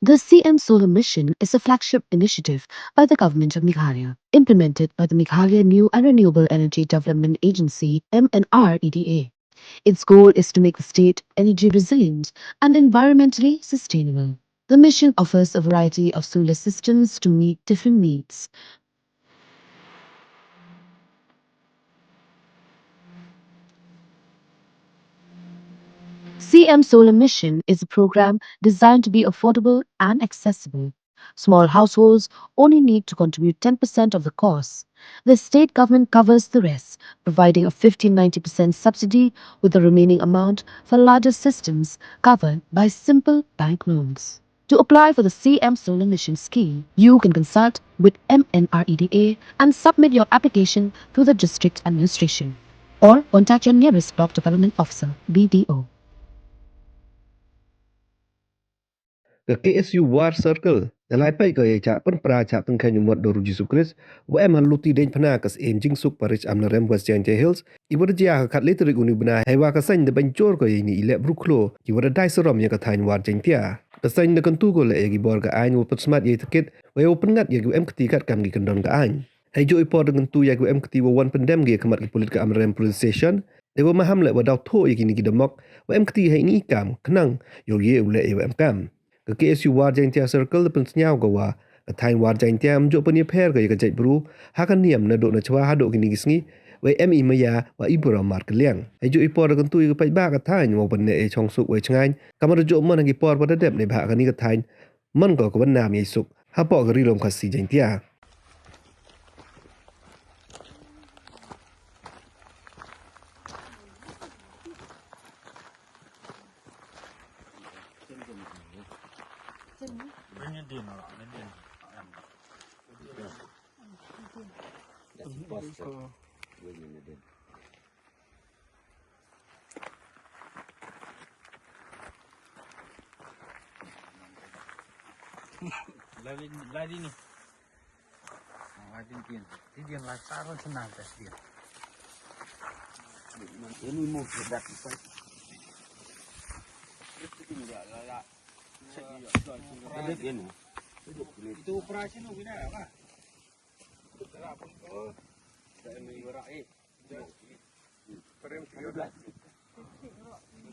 The CM Solar Mission is a flagship initiative by the government of Meghalaya, implemented by the Meghalaya New and Renewable Energy Development Agency (MNREDA). Its goal is to make the state energy resilient and environmentally sustainable. The mission offers a variety of solar systems to meet different needs. CM Solar Mission is a program designed to be affordable and accessible. Small households only need to contribute 10% of the cost. The state government covers the rest, providing a 15-90% subsidy with the remaining amount for larger systems covered by simple bank loans. To apply for the CM Solar Mission scheme, you can consult with MNREDA and submit your application through the district administration or contact your nearest block development officer (BDO). Ke KSU War Circle, dalai pai ke cha pen pra cha tengkai nyumot doru Jisu Kris, wa eman luti den pana kas em jing suk parich am rem was jang hills, iwar dia kat literik uni bena hewa kasan de bancor ko ini ile bruklo, iwar dai serom ya katain war jang tia. Kasan de kentu ko le egi bor ka ain wo smart ye tiket, wa yo pengat ye emkti kat kam gi kendon ka ain. Hai jo ipo dengan tu ya emkti wo wan pyndem ge kemat ki polit ka am rem police station, de wo maham le wa daw tho ye kini ki demok, wa emkti hai ni kam kenang yo ye ule ye emkam. Ke KSU war jang tia circle pen senyau ko wa tain war jang tia mjo pen ye pher ke jai bru hakan niam na do na chwa ha do kini gisngi we mi maya wa ibura mar kliang ai jo ipor kan tu ke pai ba ka tain wo pen ne e chong suk we changai kamar jo man ngi por ba dep ne ba ka ni ka tain man ko ko ban nam ye suk ha po ga ri lom ka si jang tia. Lagi ni. Lagi ni. Dia lah taruh senang tes dia. Ini mau bedak kita. Itu operasi nu bina apa? Terapun ko. Saya mengurai. Perem 13.